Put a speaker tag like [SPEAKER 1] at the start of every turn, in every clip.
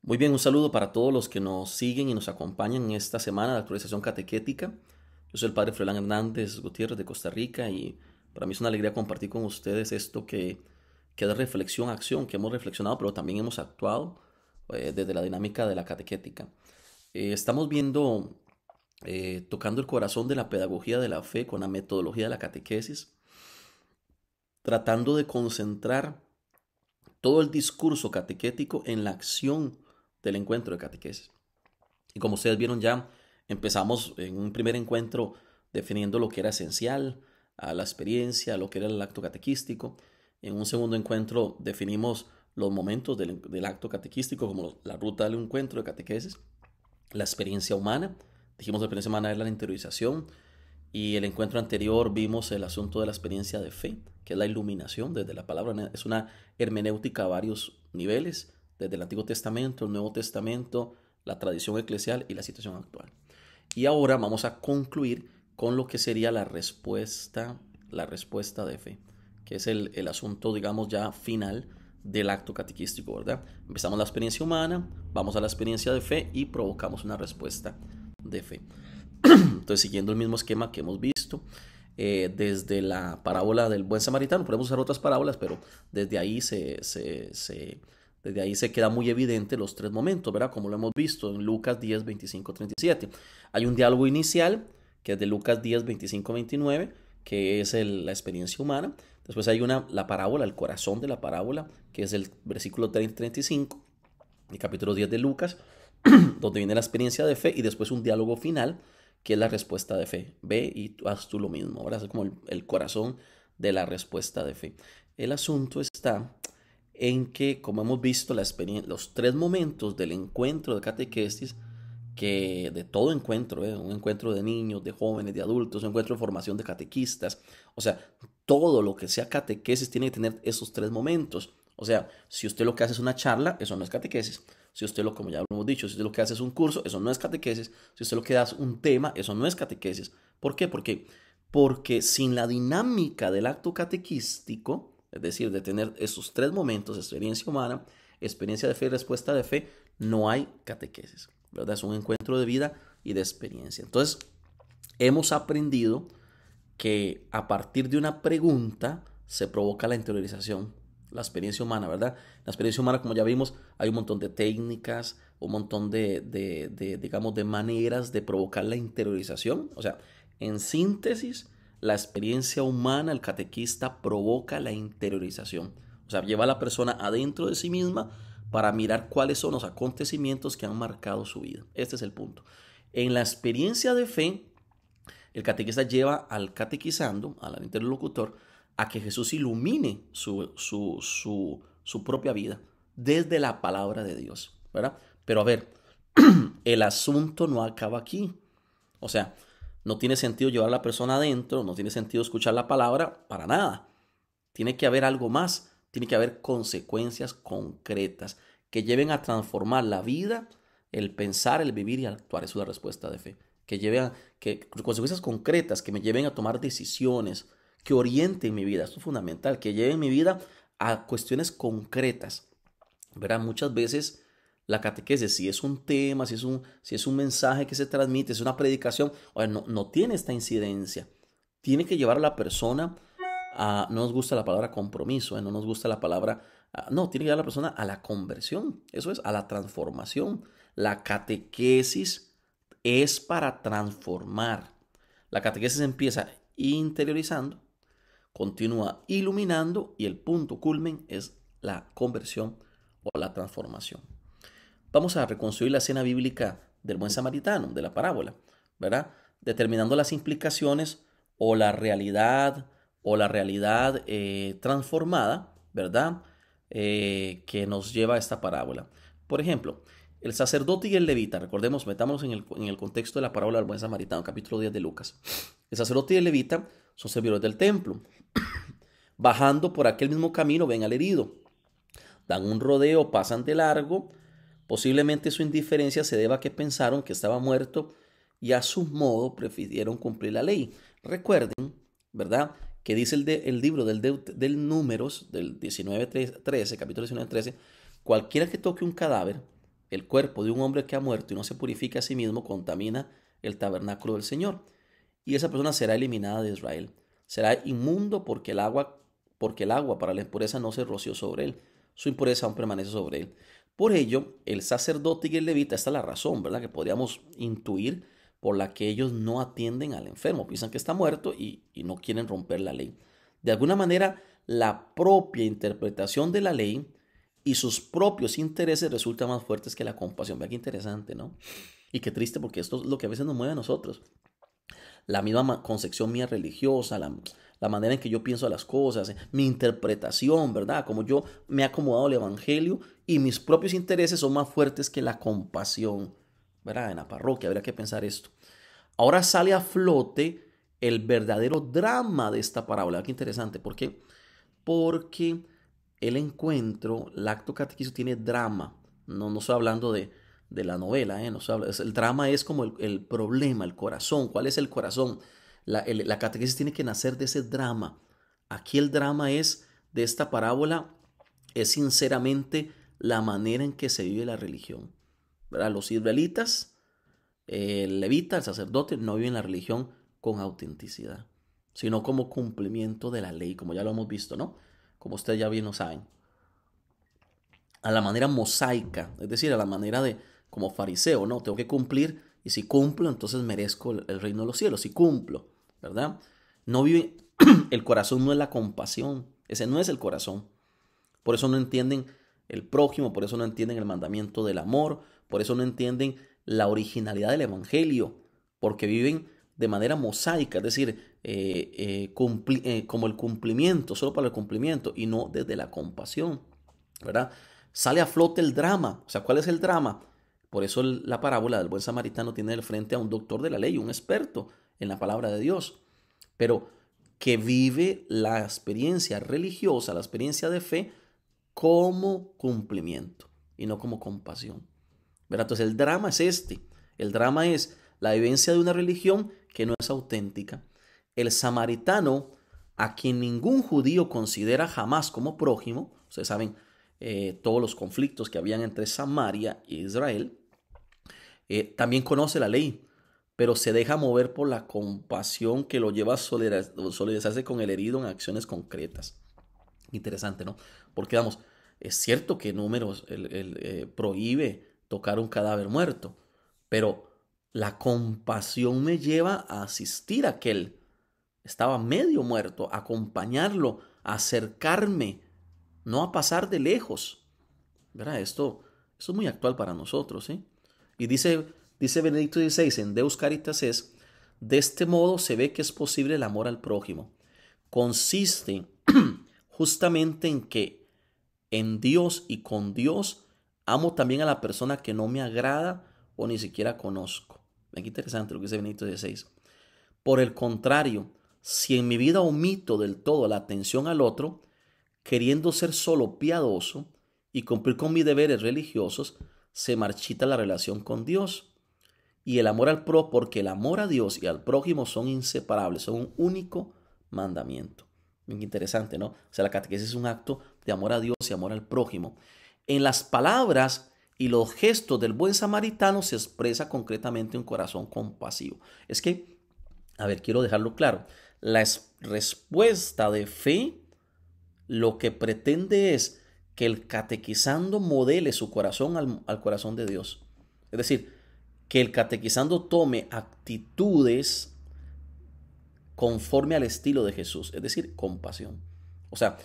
[SPEAKER 1] Muy bien, un saludo para todos los que nos siguen y nos acompañan en esta semana de actualización catequética. Yo soy el padre Froilán Hernández Gutiérrez de Costa Rica y para mí es una alegría compartir con ustedes esto que es reflexión, acción, que hemos reflexionado, pero también hemos actuado desde la dinámica de la catequética. Estamos viendo, tocando el corazón de la pedagogía de la fe con la metodología de la catequesis, tratando de concentrar todo el discurso catequético en la acción del encuentro de catequesis. Y como ustedes vieron ya, empezamos en un primer encuentro definiendo lo que era esencial, a la experiencia, lo que era el acto catequístico. En un segundo encuentro definimos los momentos del acto catequístico como la ruta del encuentro de catequesis, la experiencia humana. Dijimos la experiencia humana es la interiorización. Y el encuentro anterior vimos el asunto de la experiencia de fe, que es la iluminación desde la palabra. Es una hermenéutica a varios niveles, desde el Antiguo Testamento, el Nuevo Testamento, la tradición eclesial y la situación actual. Y ahora vamos a concluir con lo que sería la respuesta de fe, que es el asunto, digamos, ya final del acto catequístico, ¿verdad? Empezamos la experiencia humana, vamos a la experiencia de fe y provocamos una respuesta de fe. Entonces, siguiendo el mismo esquema que hemos visto, desde la parábola del buen samaritano, podemos usar otras parábolas, pero desde ahí desde ahí se queda muy evidente los tres momentos, ¿verdad? Como lo hemos visto en Lucas 10, 25, 37. Hay un diálogo inicial, que es de Lucas 10, 25, 29, que es la experiencia humana. Después hay la parábola, el corazón de la parábola, que es el versículo 30, 35, el capítulo 10 de Lucas, donde viene la experiencia de fe, y después un diálogo final, que es la respuesta de fe. Ve y haz tú lo mismo. Ahora es como el corazón de la respuesta de fe. El asunto está en que, como hemos visto, los tres momentos del encuentro de catequesis, que de todo encuentro, un encuentro de niños, de jóvenes, de adultos, un encuentro de formación de catequistas, o sea, todo lo que sea catequesis tiene que tener esos tres momentos. O sea, si usted lo que hace es una charla, eso no es catequesis. Si usted como ya lo hemos dicho, si usted lo que hace es un curso, eso no es catequesis. Si usted lo que da es un tema, eso no es catequesis. ¿Por qué? Porque sin la dinámica del acto catequístico, es decir, de tener esos tres momentos, experiencia humana, experiencia de fe y respuesta de fe, no hay catequesis, ¿verdad? Es un encuentro de vida y de experiencia. Entonces, hemos aprendido que a partir de una pregunta se provoca la interiorización, la experiencia humana, ¿verdad? La experiencia humana, como ya vimos, hay un montón de técnicas, un montón digamos, de maneras de provocar la interiorización. O sea, en síntesis, la experiencia humana, el catequista provoca la interiorización. O sea, lleva a la persona adentro de sí misma para mirar cuáles son los acontecimientos que han marcado su vida. Este es el punto. En la experiencia de fe, el catequista lleva al catequizando, al interlocutor, a que Jesús ilumine su propia vida desde la palabra de Dios, ¿verdad? Pero a ver, el asunto no acaba aquí. O sea, no tiene sentido llevar a la persona adentro, no tiene sentido escuchar la palabra para nada. Tiene que haber algo más, tiene que haber consecuencias concretas que lleven a transformar la vida, el pensar, el vivir y actuar. Eso es la respuesta de fe. Que lleven consecuencias concretas, que me lleven a tomar decisiones, que orienten mi vida. Esto es fundamental, que lleven mi vida a cuestiones concretas. ¿Verdad? Muchas veces la catequesis, si es un tema, si es un mensaje que se transmite, es una predicación, no tiene esta incidencia. Tiene que llevar a la persona no nos gusta la palabra compromiso, no nos gusta la palabra, no, tiene que llevar a la persona a la conversión, eso es, a la transformación. La catequesis es para transformar. La catequesis empieza interiorizando, continúa iluminando y el punto culmen es la conversión o la transformación. Vamos a reconstruir la escena bíblica del buen samaritano, de la parábola, ¿verdad? Determinando las implicaciones o la realidad transformada, ¿verdad? Que nos lleva a esta parábola. Por ejemplo, el sacerdote y el levita, recordemos, metámonos en el contexto de la parábola del buen samaritano, capítulo 10 de Lucas. El sacerdote y el levita son servidores del templo. Bajando por aquel mismo camino ven al herido. Dan un rodeo, pasan de largo. Posiblemente su indiferencia se deba a que pensaron que estaba muerto y a su modo prefirieron cumplir la ley. Recuerden, ¿verdad? Que dice el libro del Números, del 19:13, capítulo 19:13, cualquiera que toque un cadáver el cuerpo de un hombre que ha muerto y no se purifica a sí mismo contamina el tabernáculo del Señor. Y esa persona será eliminada de Israel. Será inmundo porque el agua para la impureza no se roció sobre él. Su impureza aún permanece sobre él. Por ello, el sacerdote y el levita, esta es la razón, ¿verdad?, que podríamos intuir por la que ellos no atienden al enfermo. Piensan que está muerto y no quieren romper la ley. De alguna manera, la propia interpretación de la ley y sus propios intereses resultan más fuertes que la compasión. Vea qué interesante, ¿no? Y qué triste, porque esto es lo que a veces nos mueve a nosotros. La misma concepción mía religiosa, la manera en que yo pienso las cosas, mi interpretación, ¿verdad? Como yo me he acomodado al evangelio y mis propios intereses son más fuertes que la compasión, ¿verdad? En la parroquia habría que pensar esto. Ahora sale a flote el verdadero drama de esta parábola. Qué interesante. ¿Por qué? Porque el encuentro, el acto catequístico tiene drama. No estoy hablando de la novela, no el drama es como el problema, el corazón. ¿Cuál es el corazón? La catequesis tiene que nacer de ese drama. Aquí el drama de esta parábola es sinceramente la manera en que se vive la religión, ¿verdad? Los israelitas, el levita, el sacerdote, no viven la religión con autenticidad, sino como cumplimiento de la ley, como ya lo hemos visto, ¿no? Como ustedes ya bien lo saben. A la manera mosaica, es decir, a la manera de como fariseo, ¿no? Tengo que cumplir y si cumplo, entonces merezco el reino de los cielos, si cumplo, ¿verdad? No vive, el corazón no es la compasión, ese no es el corazón. Por eso no entienden el prójimo, por eso no entienden el mandamiento del amor, por eso no entienden la originalidad del evangelio, porque viven de manera mosaica, es decir, como el cumplimiento, solo para el cumplimiento y no desde la compasión, ¿verdad? Sale a flote el drama. O sea, ¿cuál es el drama? Por eso la parábola del buen samaritano tiene al frente a un doctor de la ley, un experto en la palabra de Dios, pero que vive la experiencia religiosa, la experiencia de fe como cumplimiento y no como compasión, ¿verdad? Entonces el drama es este. El drama es la vivencia de una religión que no es auténtica. El samaritano, a quien ningún judío considera jamás como prójimo, ustedes saben, todos los conflictos que habían entre Samaria e Israel, también conoce la ley, pero se deja mover por la compasión que lo lleva a solidarizarse con el herido en acciones concretas. Interesante, ¿no? Porque, vamos, es cierto que Números prohíbe tocar un cadáver muerto, pero la compasión me lleva a asistir a aquel. Estaba medio muerto, a acompañarlo, a acercarme, no a pasar de lejos, ¿verdad? Esto es muy actual para nosotros, ¿eh? Y dice Benedicto XVI en Deus Caritas es, de este modo se ve que es posible el amor al prójimo. Consiste justamente en que en Dios y con Dios amo también a la persona que no me agrada o ni siquiera conozco. Ven qué interesante lo que dice Benedicto XVI. Por el contrario, si en mi vida omito del todo la atención al otro, queriendo ser solo piadoso y cumplir con mis deberes religiosos, se marchita la relación con Dios. Y el amor porque el amor a Dios y al prójimo son inseparables, son un único mandamiento. Bien interesante, ¿no? O sea, la catequesis es un acto de amor a Dios y amor al prójimo. En las palabras y los gestos del buen samaritano se expresa concretamente un corazón compasivo. Es que, a ver, quiero dejarlo claro. La respuesta de fe lo que pretende es que el catequizando modele su corazón al corazón de Dios. Es decir, que el catequizando tome actitudes conforme al estilo de Jesús, es decir, compasión. O sea,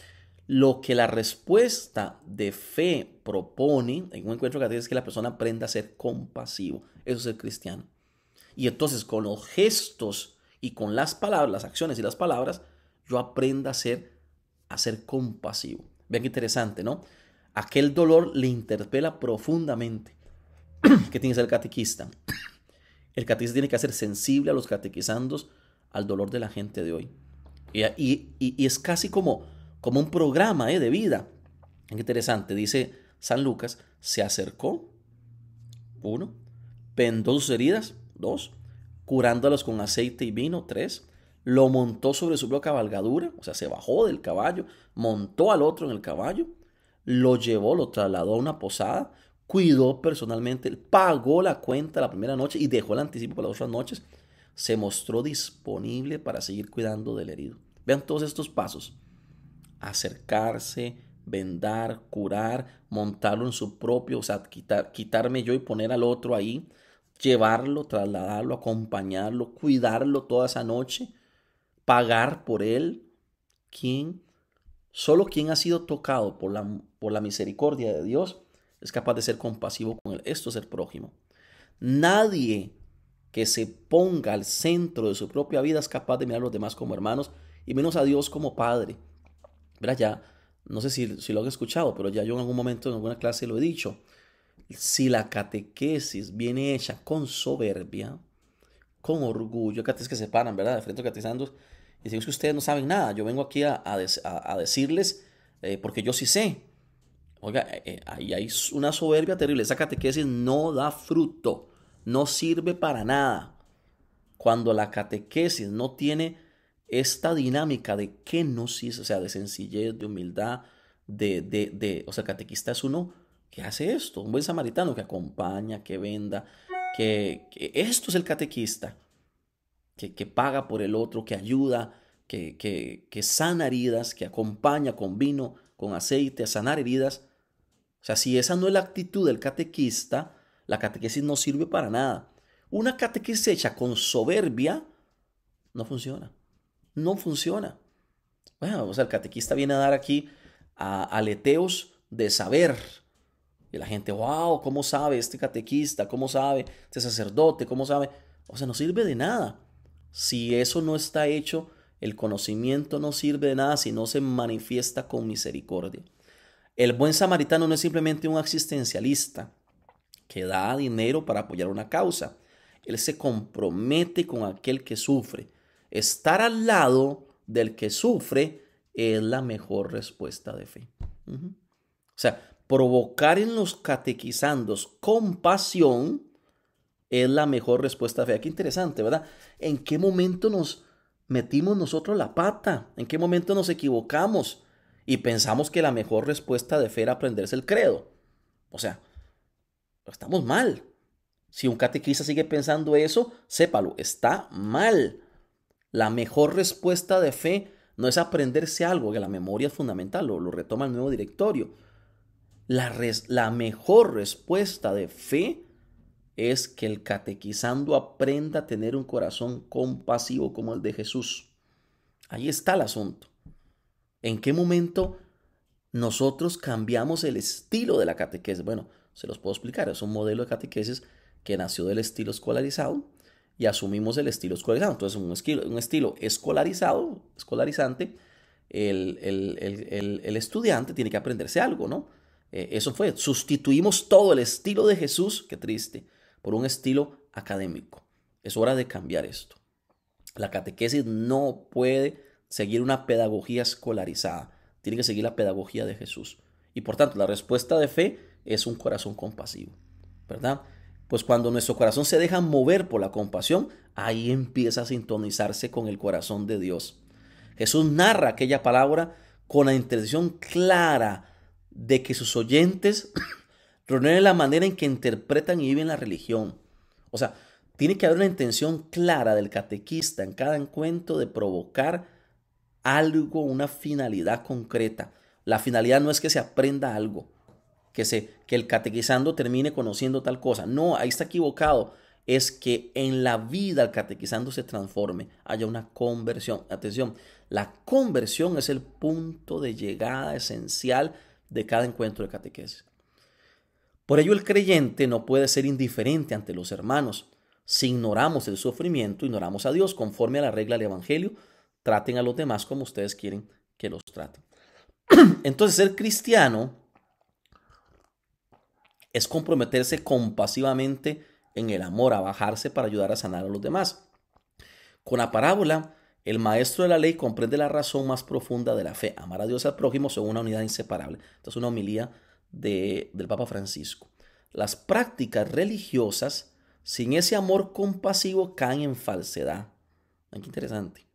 [SPEAKER 1] lo que la respuesta de fe propone en un encuentro catequético es que la persona aprenda a ser compasivo. Eso es ser cristiano. Y entonces con los gestos y con las palabras, las acciones y las palabras, yo aprenda a ser compasivo. Vean qué interesante, ¿no? Aquel dolor le interpela profundamente. ¿Qué tiene que ser el catequista? El catequista tiene que ser sensible a los catequizandos, al dolor de la gente de hoy. Y es casi como un programa de vida. Qué interesante, dice San Lucas, se acercó, 1, vendó sus heridas, 2, curándolas con aceite y vino, 3, lo montó sobre su propia cabalgadura, o sea, se bajó del caballo, montó al otro en el caballo, lo llevó, lo trasladó a una posada, cuidó personalmente, él pagó la cuenta la primera noche y dejó el anticipo para las otras noches. Se mostró disponible para seguir cuidando del herido. Vean todos estos pasos: acercarse, vendar, curar, montarlo en su propio, o sea, quitarme yo y poner al otro ahí, llevarlo, trasladarlo, acompañarlo, cuidarlo toda esa noche, pagar por él. ¿Quién? Solo quien ha sido tocado por la misericordia de Dios es capaz de ser compasivo con él. Esto es ser prójimo. Nadie que se ponga al centro de su propia vida es capaz de mirar a los demás como hermanos y menos a Dios como Padre. Verá, ya, no sé si lo han escuchado, pero ya yo en algún momento en alguna clase lo he dicho. Si la catequesis viene hecha con soberbia, con orgullo, catequesis que se paran, ¿verdad? De frente a catizandos y dicen: es que ustedes no saben nada, yo vengo aquí a decirles porque yo sí sé. Oiga, ahí hay una soberbia terrible. Esa catequesis no da fruto, no sirve para nada. Cuando la catequesis no tiene esta dinámica de kenosis, o sea, de sencillez, de humildad, o sea, el catequista es uno que hace esto, un buen samaritano que acompaña, que venda, que esto es el catequista, que paga por el otro, que ayuda, que sana heridas, que acompaña con vino, con aceite a sanar heridas. O sea, si esa no es la actitud del catequista, la catequesis no sirve para nada. Una catequesis hecha con soberbia no funciona. No funciona. Bueno, o sea, el catequista viene a dar aquí aleteos de saber. Y la gente: wow, ¿cómo sabe este catequista? ¿Cómo sabe este sacerdote? ¿Cómo sabe? O sea, no sirve de nada. Si eso no está hecho, el conocimiento no sirve de nada si no se manifiesta con misericordia. El buen samaritano no es simplemente un asistencialista que da dinero para apoyar una causa. Él se compromete con aquel que sufre. Estar al lado del que sufre es la mejor respuesta de fe. O sea, provocar en los catequizandos compasión es la mejor respuesta de fe. Qué interesante, ¿verdad? ¿En qué momento nos metimos nosotros la pata? ¿En qué momento nos equivocamos? Y pensamos que la mejor respuesta de fe era aprenderse el credo. O sea, estamos mal. Si un catequista sigue pensando eso, sépalo, está mal. La mejor respuesta de fe no es aprenderse algo, que la memoria es fundamental, lo retoma el nuevo directorio. La mejor respuesta de fe es que el catequizando aprenda a tener un corazón compasivo como el de Jesús. Ahí está el asunto. ¿En qué momento nosotros cambiamos el estilo de la catequesis? Bueno, se los puedo explicar. Es un modelo de catequesis que nació del estilo escolarizado y asumimos el estilo escolarizado. Entonces, un estilo escolarizante, el estudiante tiene que aprenderse algo, ¿no? Eso fue, sustituimos todo el estilo de Jesús, qué triste, por un estilo académico. Es hora de cambiar esto. La catequesis no puede seguir una pedagogía escolarizada, tiene que seguir la pedagogía de Jesús. Y por tanto, la respuesta de fe es un corazón compasivo, ¿verdad? Pues cuando nuestro corazón se deja mover por la compasión, ahí empieza a sintonizarse con el corazón de Dios. Jesús narra aquella palabra con la intención clara de que sus oyentes renueven la manera en que interpretan y viven la religión. O sea, tiene que haber una intención clara del catequista en cada encuentro de provocar algo, una finalidad concreta. La finalidad no es que se aprenda algo, que el catequizando termine conociendo tal cosa. No, ahí está equivocado. Es que en la vida el catequizando se transforme, haya una conversión. Atención, la conversión es el punto de llegada esencial de cada encuentro de catequesis. Por ello el creyente no puede ser indiferente ante los hermanos. Si ignoramos el sufrimiento, ignoramos a Dios. Conforme a la regla del Evangelio, traten a los demás como ustedes quieren que los traten. Entonces, ser cristiano es comprometerse compasivamente en el amor, a bajarse para ayudar a sanar a los demás. Con la parábola, el maestro de la ley comprende la razón más profunda de la fe. Amar a Dios y al prójimo son una unidad inseparable. Esta es una homilía del Papa Francisco. Las prácticas religiosas, sin ese amor compasivo, caen en falsedad. Qué interesante.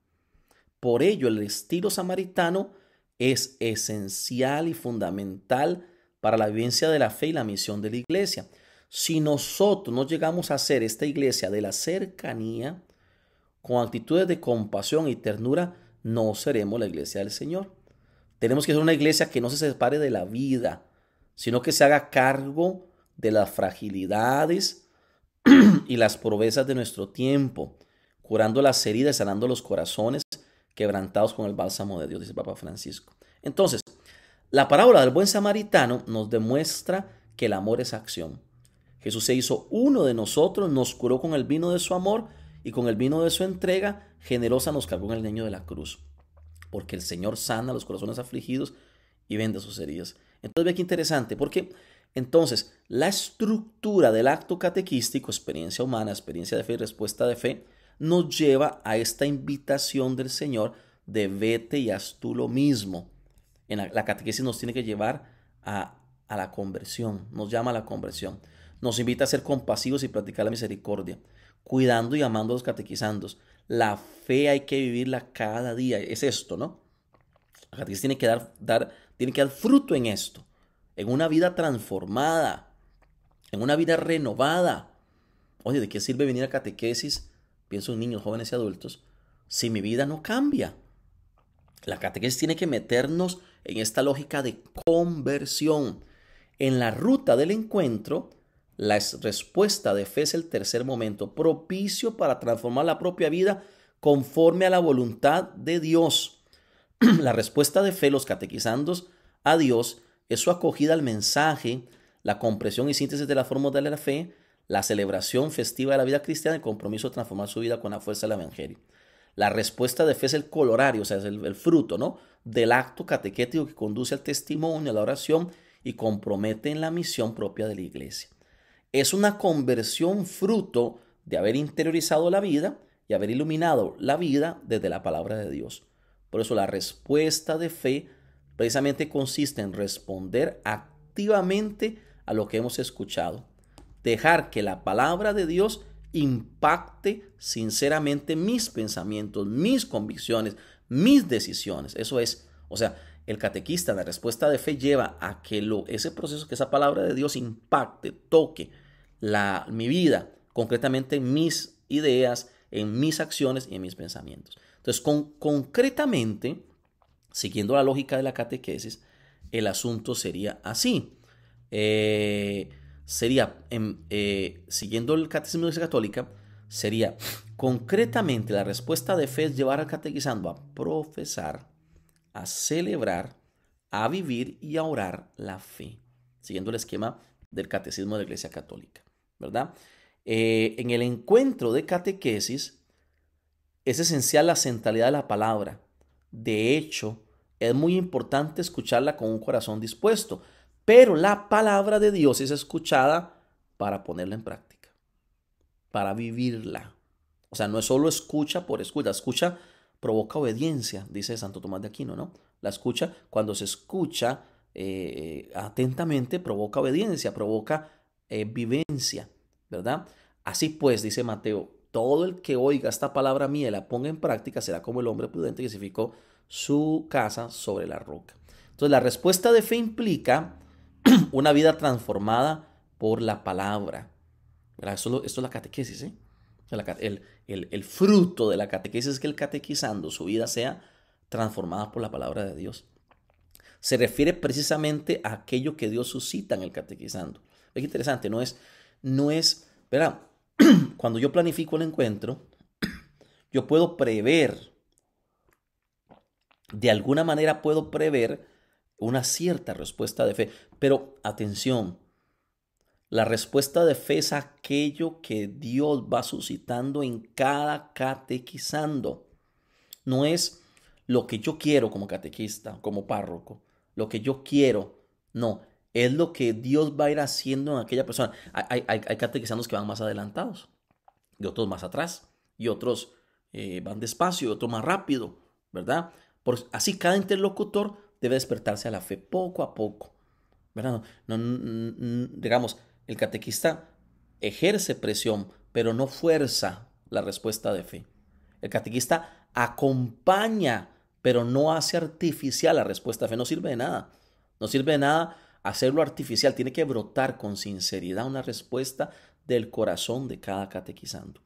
[SPEAKER 1] Por ello, el estilo samaritano es esencial y fundamental para la vivencia de la fe y la misión de la iglesia. Si nosotros no llegamos a ser esta iglesia de la cercanía, con actitudes de compasión y ternura, no seremos la iglesia del Señor. Tenemos que ser una iglesia que no se separe de la vida, sino que se haga cargo de las fragilidades y las pobrezas de nuestro tiempo, curando las heridas, sanando los corazones quebrantados con el bálsamo de Dios, dice el Papa Francisco. Entonces, la parábola del buen samaritano nos demuestra que el amor es acción. Jesús se hizo uno de nosotros, nos curó con el vino de su amor y con el vino de su entrega generosa nos cargó en el leño de la cruz. Porque el Señor sana los corazones afligidos y venda sus heridas. Entonces, ve qué interesante, porque entonces la estructura del acto catequístico, experiencia humana, experiencia de fe y respuesta de fe, nos lleva a esta invitación del Señor de vete y haz tú lo mismo. La catequesis nos tiene que llevar a la conversión, nos llama a la conversión. Nos invita a ser compasivos y practicar la misericordia, cuidando y amando a los catequizandos. La fe hay que vivirla cada día, es esto, ¿no? La catequesis tiene que tiene que dar fruto en esto, en una vida transformada, en una vida renovada. Oye, ¿de qué sirve venir a catequesis? Pienso en niños, jóvenes y adultos, si mi vida no cambia. La catequesis tiene que meternos en esta lógica de conversión. En la ruta del encuentro, la respuesta de fe es el tercer momento, propicio para transformar la propia vida conforme a la voluntad de Dios. La respuesta de fe, los catequizandos a Dios, es su acogida al mensaje, la comprensión y síntesis de las formas de la fe, la celebración festiva de la vida cristiana y el compromiso de transformar su vida con la fuerza del evangelio. La respuesta de fe es el colorario, o sea, es el fruto, ¿no?, del acto catequético que conduce al testimonio, a la oración y compromete en la misión propia de la iglesia. Es una conversión fruto de haber interiorizado la vida y haber iluminado la vida desde la palabra de Dios. Por eso la respuesta de fe precisamente consiste en responder activamente a lo que hemos escuchado. Dejar que la palabra de Dios impacte sinceramente mis pensamientos, mis convicciones, mis decisiones. Eso es, o sea, el catequista, la respuesta de fe lleva a que ese proceso, que esa palabra de Dios impacte, toque mi vida, concretamente en mis ideas, en mis acciones y en mis pensamientos. Entonces, concretamente, siguiendo la lógica de la catequesis, el asunto sería así. Siguiendo el catecismo de la Iglesia Católica, sería concretamente la respuesta de fe es llevar al catequizando a profesar, a celebrar, a vivir y a orar la fe, siguiendo el esquema del catecismo de la Iglesia Católica, ¿verdad? En el encuentro de catequesis es esencial la centralidad de la palabra. De hecho, es muy importante escucharla con un corazón dispuesto, pero la palabra de Dios es escuchada para ponerla en práctica, para vivirla. O sea, no es solo escucha por escucha. Escucha provoca obediencia, dice Santo Tomás de Aquino, ¿no? La escucha, cuando se escucha atentamente, provoca obediencia, provoca vivencia, ¿verdad? Así pues, dice Mateo, todo el que oiga esta palabra mía y la ponga en práctica será como el hombre prudente que edificó su casa sobre la roca. Entonces, la respuesta de fe implica una vida transformada por la palabra. Esto es la catequesis, ¿eh? El fruto de la catequesis es que el catequizando su vida sea transformada por la palabra de Dios. Se refiere precisamente a aquello que Dios suscita en el catequizando. Es interesante, ¿verdad? Cuando yo planifico el encuentro, yo puedo prever, de alguna manera puedo prever una cierta respuesta de fe. Pero atención, la respuesta de fe es aquello que Dios va suscitando en cada catequizando. No es lo que yo quiero como catequista, como párroco, lo que yo quiero, no, es lo que Dios va a ir haciendo en aquella persona. Hay catequizandos que van más adelantados y otros más atrás y otros van despacio y otros más rápido, ¿verdad? Así cada interlocutor debe despertarse a la fe poco a poco, ¿verdad? Digamos, el catequista ejerce presión, pero no fuerza la respuesta de fe. El catequista acompaña, pero no hace artificial la respuesta de fe. No sirve de nada. No sirve de nada hacerlo artificial, tiene que brotar con sinceridad una respuesta del corazón de cada catequizando.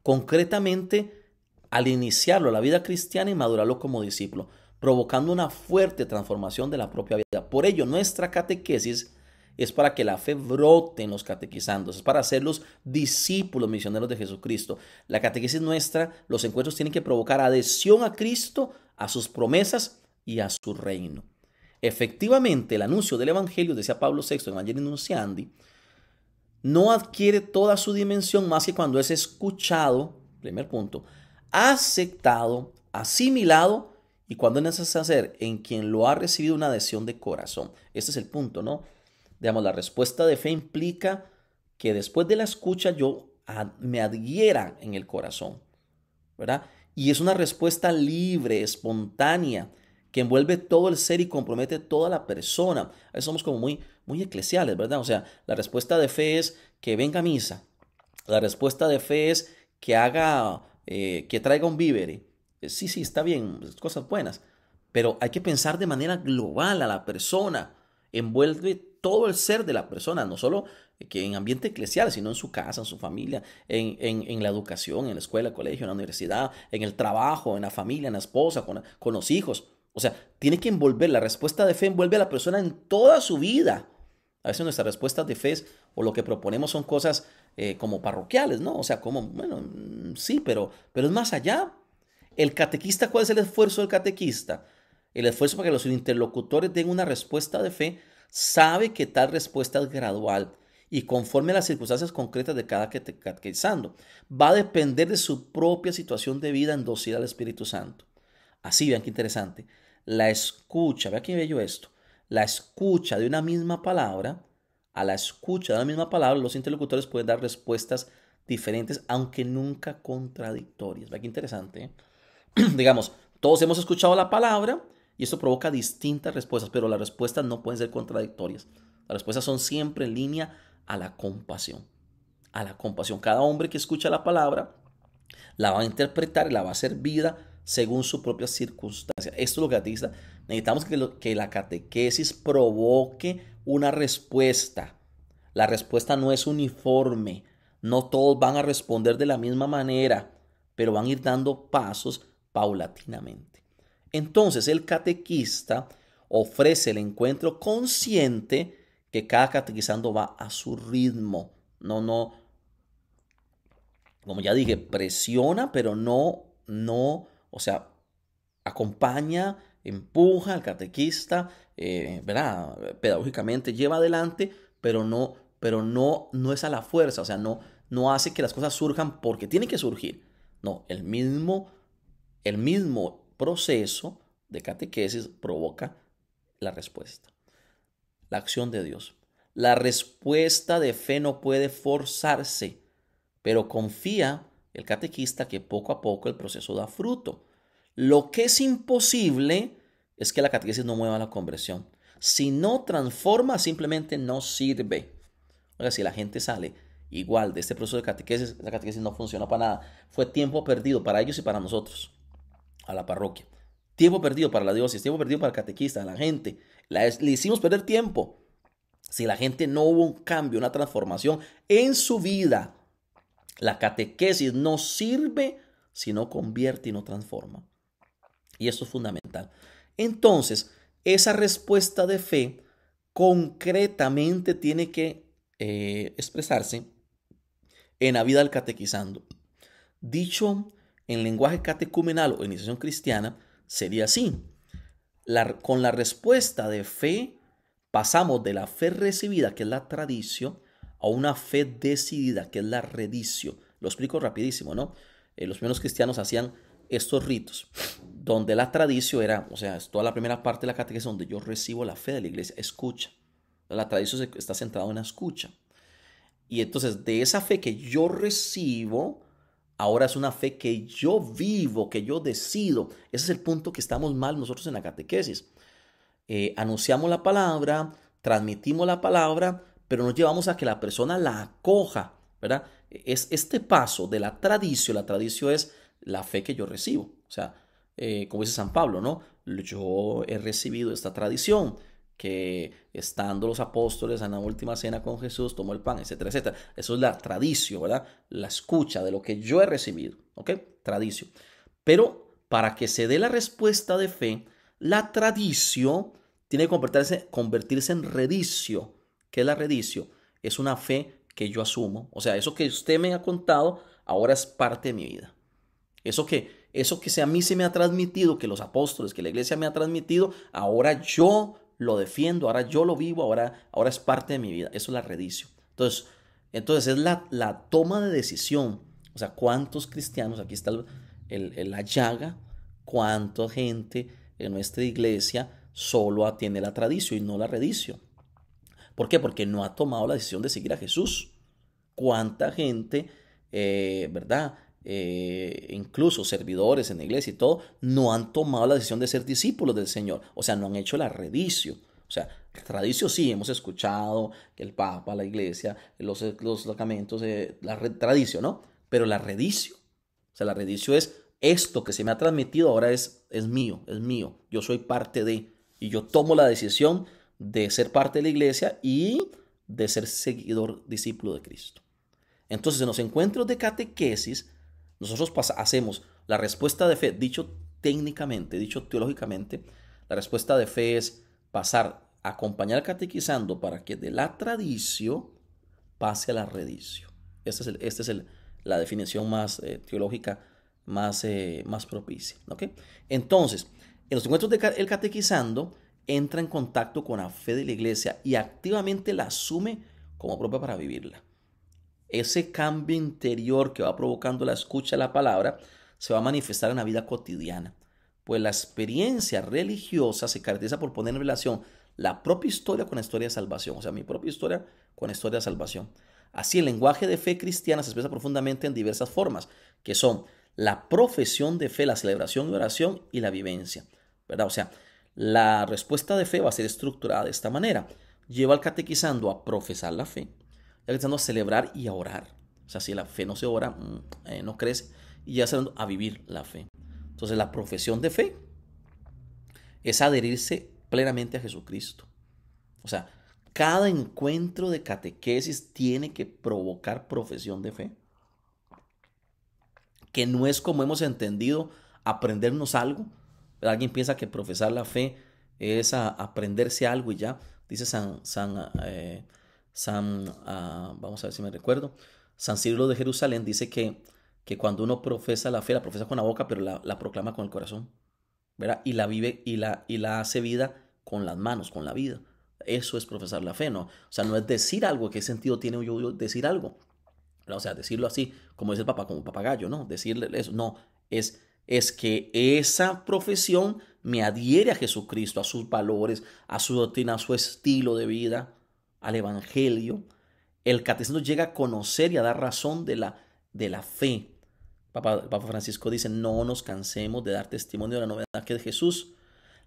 [SPEAKER 1] Concretamente, al iniciarlo la vida cristiana y madurarlo como discípulo, provocando una fuerte transformación de la propia vida. Por ello, nuestra catequesis es para que la fe brote en los catequizandos, es para hacerlos discípulos misioneros de Jesucristo. La catequesis nuestra, los encuentros tienen que provocar adhesión a Cristo, a sus promesas y a su reino. Efectivamente, el anuncio del Evangelio, decía Pablo VI en Evangelii Nunciandi, no adquiere toda su dimensión más que cuando es escuchado, primer punto, aceptado, asimilado y cuando es necesario hacer en quien lo ha recibido una adhesión de corazón. Este es el punto, ¿no? Digamos, la respuesta de fe implica que después de la escucha yo me adhiera en el corazón, ¿verdad? Y es una respuesta libre, espontánea, que envuelve todo el ser y compromete toda la persona. A veces somos como muy eclesiales, ¿verdad? O sea, la respuesta de fe es que venga a misa. La respuesta de fe es que que traiga un vívere. Sí, está bien, cosas buenas. Pero hay que pensar de manera global a la persona. Envuelve todo el ser de la persona, no solo que en ambiente eclesial, sino en su casa, en su familia, en la educación, en la escuela, el colegio, en la universidad, en el trabajo, en la familia, en la esposa, con los hijos. O sea, tiene que envolver, la respuesta de fe envuelve a la persona en toda su vida. A veces nuestras respuestas de fe o lo que proponemos son cosas como parroquiales, ¿no? O sea, como, bueno, sí, pero es más allá. El catequista, ¿cuál es el esfuerzo del catequista? El esfuerzo para que los interlocutores den una respuesta de fe, sabe que tal respuesta es gradual y conforme a las circunstancias concretas de cada catequizando. Va a depender de su propia situación de vida en docilidad al Espíritu Santo. Así, vean qué interesante. La escucha, vean qué bello esto. La escucha de una misma palabra, a la escucha de una misma palabra, los interlocutores pueden dar respuestas diferentes, aunque nunca contradictorias. Vean qué interesante, ¿eh? Digamos, todos hemos escuchado la palabra y esto provoca distintas respuestas, pero las respuestas no pueden ser contradictorias. Las respuestas son siempre en línea a la compasión. A la compasión. Cada hombre que escucha la palabra la va a interpretar y la va a hacer vida según su propia circunstancia. Esto es lo que catequista. Necesitamos que la catequesis provoque una respuesta. La respuesta no es uniforme. No todos van a responder de la misma manera, pero van a ir dando pasos paulatinamente. Entonces el catequista ofrece el encuentro consciente que cada catequizando va a su ritmo. No, como ya dije, presiona, pero no, o sea, acompaña, empuja al catequista, ¿verdad? Pedagógicamente lleva adelante, pero no es a la fuerza, o sea, no hace que las cosas surjan porque tienen que surgir. No, el mismo proceso de catequesis provoca la respuesta, la acción de Dios. La respuesta de fe no puede forzarse, pero confía el catequista que poco a poco el proceso da fruto. Lo que es imposible es que la catequesis no mueva la conversión. Si no transforma, simplemente no sirve. Oiga, si la gente sale igual de este proceso de catequesis, la catequesis no funciona para nada. Fue tiempo perdido para ellos y para nosotros, a la parroquia. Tiempo perdido para la diócesis, tiempo perdido para el catequista, a la gente. Le hicimos perder tiempo. Si la gente no hubo un cambio, una transformación en su vida, la catequesis no sirve si no convierte y no transforma. Y esto es fundamental. Entonces, esa respuesta de fe concretamente tiene que expresarse en la vida del catequizando. Dicho en lenguaje catecumenal o iniciación cristiana, sería así. Con la respuesta de fe pasamos de la fe recibida, que es la tradición, a una fe decidida, que es la redicio. Lo explico rapidísimo, ¿no? Los primeros cristianos hacían estos ritos, donde la tradición era, o sea, es toda la primera parte de la catequesis donde yo recibo la fe de la iglesia, escucha. La tradición está centrada en la escucha. Y entonces de esa fe que yo recibo, ahora es una fe que yo vivo, que yo decido. Ese es el punto que estamos mal nosotros en la catequesis. Anunciamos la palabra, transmitimos la palabra, pero nos llevamos a que la persona la acoja, ¿verdad? Es este paso de la tradición es la fe que yo recibo. O sea, como dice San Pablo, ¿no? Yo he recibido esta tradición. que estando los apóstoles en la última cena con Jesús, tomó el pan, etcétera, etcétera. Eso es la tradición, ¿verdad? La escucha de lo que yo he recibido, ¿ok? Tradición. Pero para que se dé la respuesta de fe, la tradición tiene que convertirse en redicio. ¿Qué es la redicio? Es una fe que yo asumo. O sea, eso que usted me ha contado ahora es parte de mi vida. Eso que a mí se me ha transmitido, que los apóstoles, que la iglesia me ha transmitido, ahora yo lo defiendo, ahora yo lo vivo, ahora es parte de mi vida. Eso es la redicio. Entonces es la toma de decisión. O sea, ¿cuántos cristianos, aquí está la llaga, cuánta gente en nuestra iglesia solo atiende la tradición y no la redicio? ¿Por qué? Porque no ha tomado la decisión de seguir a Jesús. ¿Cuánta gente, verdad? Incluso servidores en la iglesia y todo, no han tomado la decisión de ser discípulos del Señor. O sea, no han hecho la redicio. O sea, tradición sí, hemos escuchado que el Papa, la iglesia, los sacramentos, tradición, ¿no? Pero la redicio, o sea, la redicio es esto que se me ha transmitido ahora es mío, es mío. Yo soy parte de, y yo tomo la decisión de ser parte de la iglesia y de ser seguidor, discípulo de Cristo. Entonces, en los encuentros de catequesis, nosotros hacemos la respuesta de fe, dicho técnicamente, dicho teológicamente, la respuesta de fe es pasar a acompañar catequizando para que de la tradición pase a la redicio. Esta es la definición más teológica, más propicia. ¿Okay? Entonces, en los encuentros del catequizando, entra en contacto con la fe de la iglesia y activamente la asume como propia para vivirla. Ese cambio interior que va provocando la escucha de la palabra se va a manifestar en la vida cotidiana, pues la experiencia religiosa se caracteriza por poner en relación la propia historia con la historia de salvación, o sea, mi propia historia con la historia de salvación. Así, el lenguaje de fe cristiana se expresa profundamente en diversas formas, que son la profesión de fe, la celebración y oración y la vivencia, ¿verdad? O sea, la respuesta de fe va a ser estructurada de esta manera. Lleva al catequizando a profesar la fe, a celebrar y a orar. O sea, si la fe no se ora, no crece. Y ya a vivir la fe. Entonces, la profesión de fe es adherirse plenamente a Jesucristo. O sea, cada encuentro de catequesis tiene que provocar profesión de fe. Que no es como hemos entendido aprendernos algo. Alguien piensa que profesar la fe es aprenderse algo y ya. Dice vamos a ver si me recuerdo, San Cirilo de Jerusalén dice que cuando uno profesa la fe, la profesa con la boca, pero la proclama con el corazón, ¿verdad? Y la vive y la hace vida con las manos, con la vida. Eso es profesar la fe, ¿no? O sea, no es decir algo. ¿Qué sentido tiene yo decir algo? O sea, decirlo así, como dice el Papa, como papagayo, ¿no? Decirle eso, no, es que esa profesión me adhiere a Jesucristo, a sus valores, a su doctrina, a su estilo de vida, al Evangelio. El catecismo llega a conocer y a dar razón de la fe. Papa Francisco dice, no nos cansemos de dar testimonio de la novedad que es Jesús.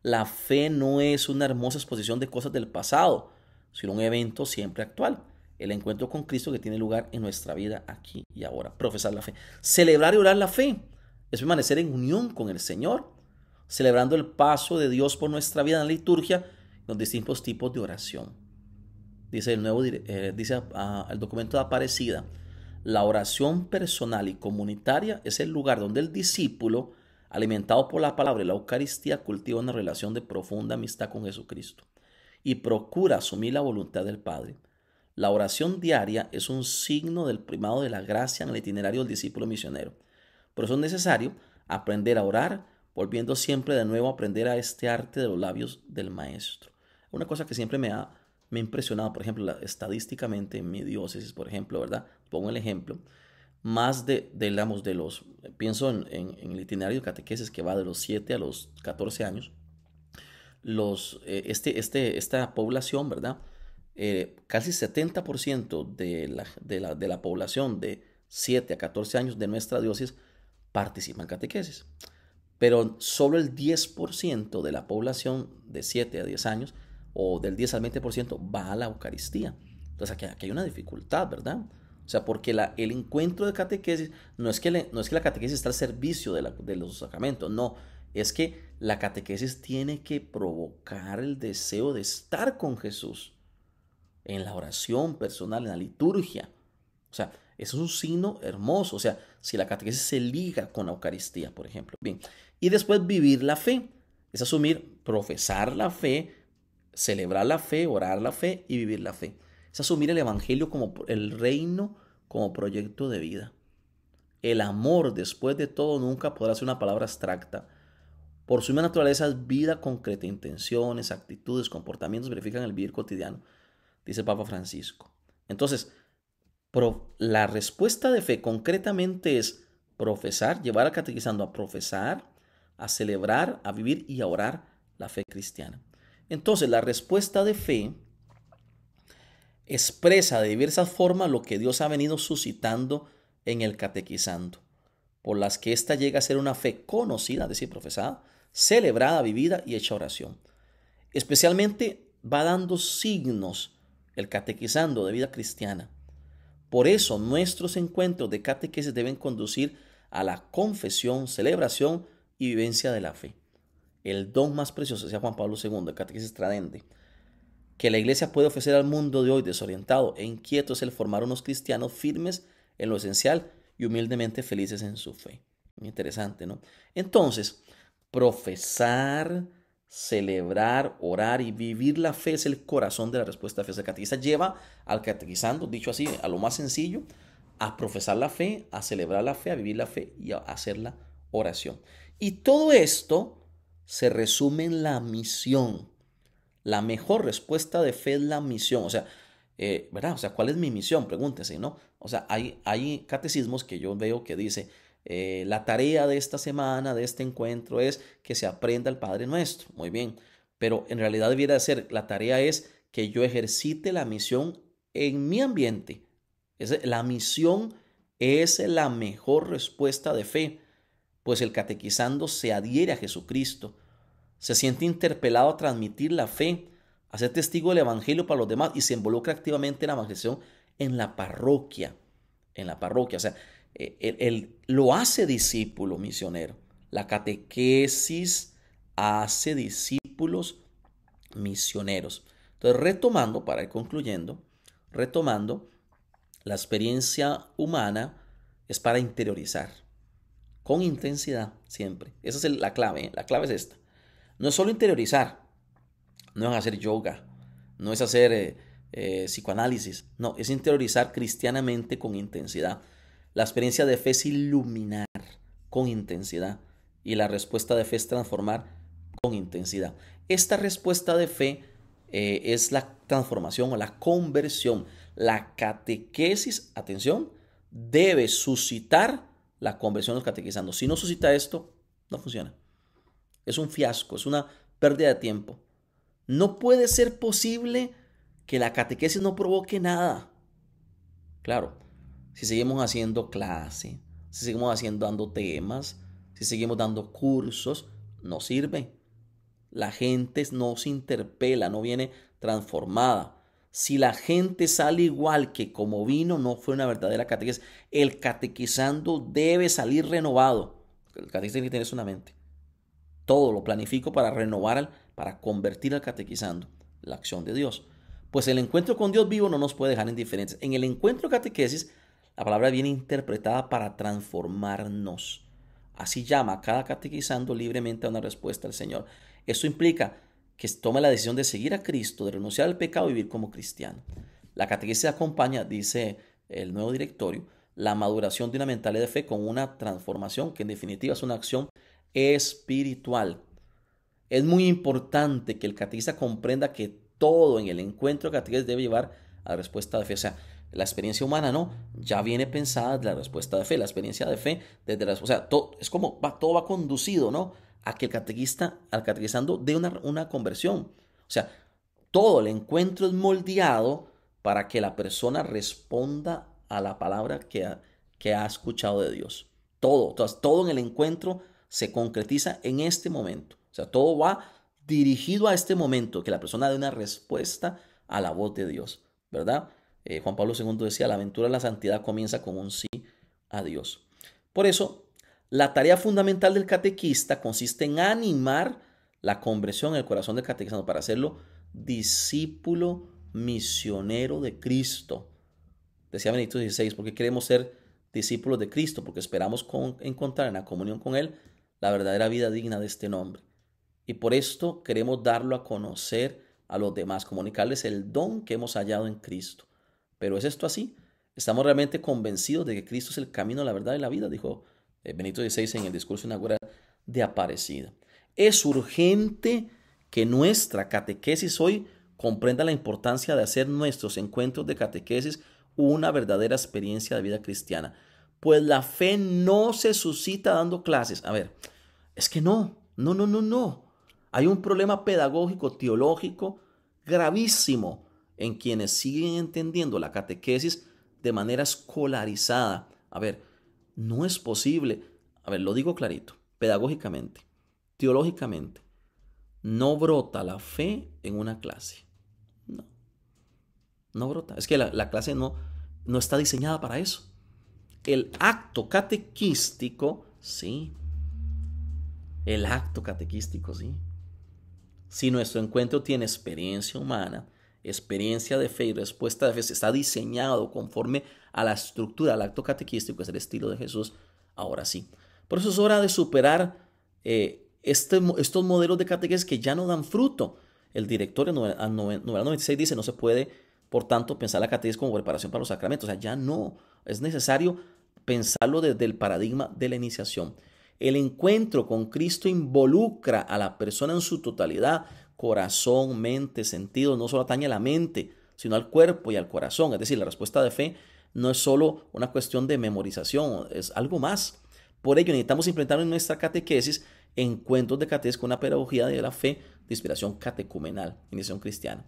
[SPEAKER 1] La fe no es una hermosa exposición de cosas del pasado, sino un evento siempre actual. El encuentro con Cristo que tiene lugar en nuestra vida aquí y ahora. Profesar la fe. Celebrar y orar la fe es permanecer en unión con el Señor, celebrando el paso de Dios por nuestra vida en la liturgia, los distintos tipos de oración. Dice el documento de Aparecida, la oración personal y comunitaria es el lugar donde el discípulo, alimentado por la palabra y la Eucaristía, cultiva una relación de profunda amistad con Jesucristo y procura asumir la voluntad del Padre. La oración diaria es un signo del primado de la gracia en el itinerario del discípulo misionero. Por eso es necesario aprender a orar, volviendo siempre de nuevo a aprender a este arte de los labios del Maestro. Una cosa que siempre me ha impresionado, por ejemplo, estadísticamente en mi diócesis, por ejemplo, ¿verdad? Pongo el ejemplo, más pienso en el itinerario de catequesis que va de los 7 a los 14 años, esta población, ¿verdad? Casi 70% de la población de 7 a 14 años de nuestra diócesis participa en catequesis. Pero solo el 10% de la población de 7 a 10 años, o del 10 al 20%, va a la Eucaristía. Entonces aquí hay una dificultad, ¿verdad? O sea, porque el encuentro de catequesis no es que la catequesis está al servicio de los sacramentos, no. es que la catequesis tiene que provocar el deseo de estar con Jesús en la oración personal, en la liturgia. O sea, eso es un signo hermoso. O sea, si la catequesis se liga con la Eucaristía, por ejemplo. Bien. Y después vivir la fe. Es asumir, profesar la fe, celebrar la fe, orar la fe y vivir la fe. Es asumir el Evangelio como el reino, como proyecto de vida. El amor, después de todo, nunca podrá ser una palabra abstracta. Por su misma naturaleza es vida concreta, intenciones, actitudes, comportamientos verifican el vivir cotidiano, dice el Papa Francisco. Entonces, la respuesta de fe concretamente es profesar, llevar al catequizando a profesar, a celebrar, a vivir y a orar la fe cristiana. Entonces, la respuesta de fe expresa de diversas formas lo que Dios ha venido suscitando en el catequizando, por las que ésta llega a ser una fe conocida, es decir, profesada, celebrada, vivida y hecha oración. Especialmente va dando signos el catequizando de vida cristiana. Por eso nuestros encuentros de catequesis deben conducir a la confesión, celebración y vivencia de la fe. El don más precioso, decía Juan Pablo II, el catequesis tradente, que la Iglesia puede ofrecer al mundo de hoy desorientado e inquieto es el formar unos cristianos firmes en lo esencial y humildemente felices en su fe. Muy interesante, ¿no? Entonces, profesar, celebrar, orar y vivir la fe es el corazón de la respuesta de fe. El catequista lleva al catequizando, dicho así, a lo más sencillo, a profesar la fe, a celebrar la fe, a vivir la fe y a hacer la oración. Y todo esto se resume en la misión. La mejor respuesta de fe es la misión. O sea, ¿verdad? O sea, ¿cuál es mi misión? Pregúntese, ¿no? O sea, hay catecismos que yo veo que dice, la tarea de esta semana, de este encuentro, es que se aprenda el Padre Nuestro. Muy bien. Pero en realidad debiera ser, la tarea es que yo ejercite la misión en mi ambiente. La misión es la mejor respuesta de fe, pues el catequizando se adhiere a Jesucristo, se siente interpelado a transmitir la fe, a ser testigo del Evangelio para los demás y se involucra activamente en la evangelización en la parroquia. En la parroquia, o sea, él lo hace discípulo misionero. La catequesis hace discípulos misioneros. Entonces, retomando, para ir concluyendo, retomando, la experiencia humana es para interiorizar, con intensidad siempre. Esa es la clave, ¿eh? La clave es esta. No es solo interiorizar, no es hacer yoga, no es hacer psicoanálisis, no, es interiorizar cristianamente con intensidad. La experiencia de fe es iluminar con intensidad y la respuesta de fe es transformar con intensidad. Esta respuesta de fe es la transformación o la conversión. La catequesis, atención, debe suscitar la conversión de los catequizandos. Si no suscita esto, no funciona. Es un fiasco, es una pérdida de tiempo. No puede ser posible que la catequesis no provoque nada. Claro, si seguimos haciendo clase, si seguimos dando temas, si seguimos dando cursos, no sirve. La gente no se interpela, no viene transformada. Si la gente sale igual que como vino, no fue una verdadera catequesis. El catequizando debe salir renovado. El catequista tiene que tener eso en la mente. Todo lo planifico para renovar, para convertir al catequizando, la acción de Dios. Pues el encuentro con Dios vivo no nos puede dejar indiferentes. En el encuentro de catequesis, la palabra viene interpretada para transformarnos. Así llama a cada catequizando libremente a una respuesta al Señor. Esto implica que tome la decisión de seguir a Cristo, de renunciar al pecado y vivir como cristiano. La catequesis acompaña, dice el nuevo directorio, la maduración de una mentalidad de fe con una transformación que en definitiva es una acción espiritual. Es muy importante que el catequista comprenda que todo en el encuentro de catequesis debe llevar a la respuesta de fe. O sea, la experiencia humana no, ya viene pensada de la respuesta de fe. La experiencia de fe, desde la, o sea, todo, es como todo va conducido, ¿no? A que el catequista, al catequizando, dé una conversión. O sea, todo el encuentro es moldeado para que la persona responda a la palabra que ha escuchado de Dios. Todo en el encuentro se concretiza en este momento. O sea, todo va dirigido a este momento, que la persona dé una respuesta a la voz de Dios, ¿verdad? Juan Pablo II decía, la aventura de la santidad comienza con un sí a Dios. Por eso, La tarea fundamental del catequista consiste en animar la conversión en el corazón del catequizado para hacerlo discípulo misionero de Cristo. Decía Benedicto XVI, porque queremos ser discípulos de Cristo, porque esperamos encontrar en la comunión con Él la verdadera vida digna de este nombre. Y por esto queremos darlo a conocer a los demás, comunicarles el don que hemos hallado en Cristo. Pero ¿es esto así? ¿Estamos realmente convencidos de que Cristo es el camino, la verdad y la vida? Dijo Benedicto XVI en el discurso inaugural de Aparecida. Es urgente que nuestra catequesis hoy comprenda la importancia de hacer nuestros encuentros de catequesis una verdadera experiencia de vida cristiana. Pues la fe no se suscita dando clases. A ver, es que no. Hay un problema pedagógico, teológico gravísimo en quienes siguen entendiendo la catequesis de manera escolarizada. A ver, no es posible. A ver, lo digo clarito, pedagógicamente, teológicamente, no brota la fe en una clase. No, no brota. Es que la clase no está diseñada para eso. El acto catequístico, sí. El acto catequístico, sí. Si nuestro encuentro tiene experiencia humana, experiencia de fe y respuesta de fe, se está diseñado conforme a la estructura del acto catequístico, que es el estilo de Jesús, ahora sí. Por eso es hora de superar estos modelos de catequesis que ya no dan fruto. El director en numeral 96 dice, no se puede, por tanto, pensar la catequesis como preparación para los sacramentos. O sea, ya no. Es necesario pensarlo desde el paradigma de la iniciación. El encuentro con Cristo involucra a la persona en su totalidad, corazón, mente, sentidos. No solo atañe a la mente, sino al cuerpo y al corazón. Es decir, la respuesta de fe no es solo una cuestión de memorización, es algo más. Por ello, necesitamos implementar en nuestra catequesis encuentros de catequesis con una pedagogía de la fe de inspiración catecumenal, iniciación cristiana,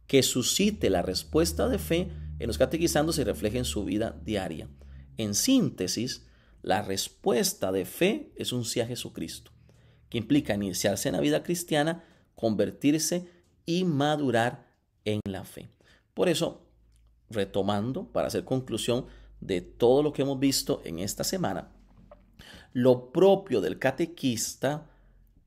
[SPEAKER 1] que suscite la respuesta de fe en los catequizandos y refleje en su vida diaria. En síntesis, la respuesta de fe es un sí a Jesucristo, que implica iniciarse en la vida cristiana, convertirse y madurar en la fe. Por eso, retomando, para hacer conclusión de todo lo que hemos visto en esta semana, lo propio del catequista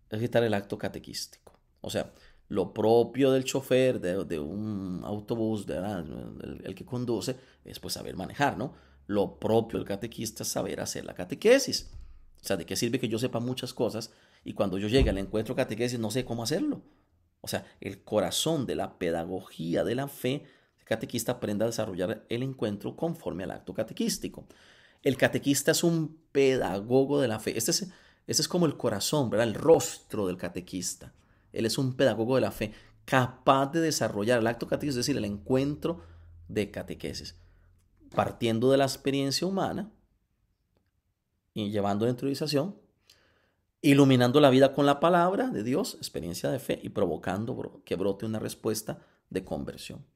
[SPEAKER 1] es ejercitar el acto catequístico. O sea, lo propio del chofer de un autobús, el que conduce, es pues saber manejar, ¿no? Lo propio del catequista es saber hacer la catequesis. O sea, ¿de qué sirve que yo sepa muchas cosas y cuando yo llegue al encuentro catequesis no sé cómo hacerlo? O sea, el corazón de la pedagogía de la fe, el catequista aprende a desarrollar el encuentro conforme al acto catequístico. El catequista es un pedagogo de la fe. Este es como el corazón, ¿verdad? El rostro del catequista. Él es un pedagogo de la fe, capaz de desarrollar el acto catequístico, es decir, el encuentro de catequesis, partiendo de la experiencia humana y llevando la interiorización, iluminando la vida con la palabra de Dios, experiencia de fe, y provocando que brote una respuesta de conversión.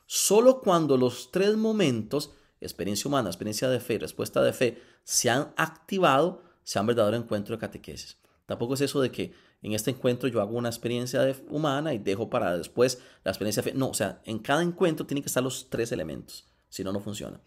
[SPEAKER 1] Solo cuando los tres momentos, experiencia humana, experiencia de fe y respuesta de fe, se han activado, se han verdadero encuentro de catequesis. Tampoco es eso de que en este encuentro yo hago una experiencia humana y dejo para después la experiencia de fe. No, o sea, en cada encuentro tienen que estar los tres elementos, si no, no funciona.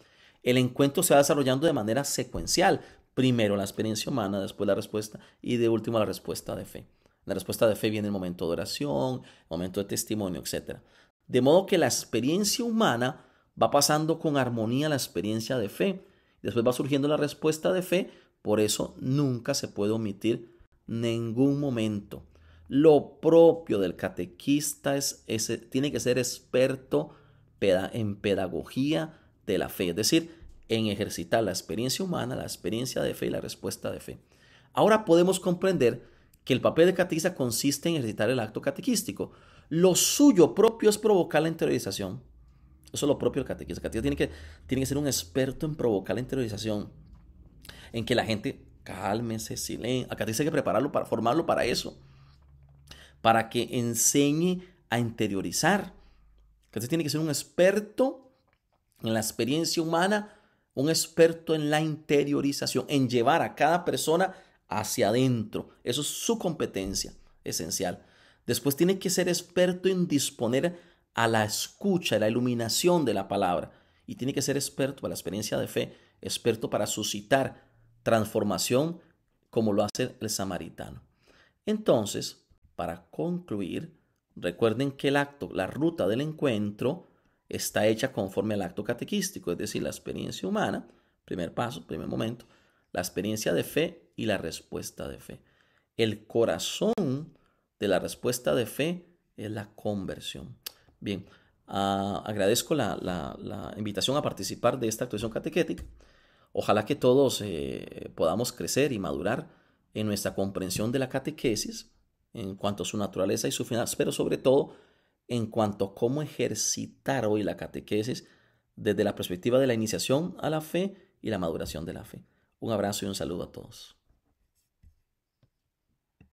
[SPEAKER 1] El encuentro se va desarrollando de manera secuencial. Primero la experiencia humana, después la respuesta y de último la respuesta de fe. La respuesta de fe viene en el momento de oración, el momento de testimonio, etc. De modo que la experiencia humana va pasando con armonía a la experiencia de fe. Después va surgiendo la respuesta de fe. Por eso nunca se puede omitir ningún momento. Lo propio del catequista tiene que ser experto en pedagogía de la fe, es decir, en ejercitar la experiencia humana, la experiencia de fe y la respuesta de fe. Ahora podemos comprender que el papel del catequista consiste en ejercitar el acto catequístico. Lo suyo propio es provocar la interiorización. Eso es lo propio del catequista. El catequista tiene que ser un experto en provocar la interiorización, en que la gente cálmese, silencio. Al catequista hay que prepararlo para formarlo para eso, para que enseñe a interiorizar. El catequista tiene que ser un experto en la experiencia humana, un experto en la interiorización, en llevar a cada persona hacia adentro. Eso es su competencia esencial. Después tiene que ser experto en disponer a la escucha, a la iluminación de la palabra. Y tiene que ser experto para la experiencia de fe, experto para suscitar transformación como lo hace el samaritano. Entonces, para concluir, recuerden que el acto, la ruta del encuentro, está hecha conforme al acto catequístico, es decir, la experiencia humana, primer paso, primer momento, la experiencia de fe y la respuesta de fe. El corazón de la respuesta de fe es la conversión. Bien, agradezco la invitación a participar de esta actuación catequética. Ojalá que todos podamos crecer y madurar en nuestra comprensión de la catequesis en cuanto a su naturaleza y su final, pero sobre todo en cuanto a cómo ejercitar hoy la catequesis desde la perspectiva de la iniciación a la fe y la maduración de la fe. Un abrazo y un saludo a todos.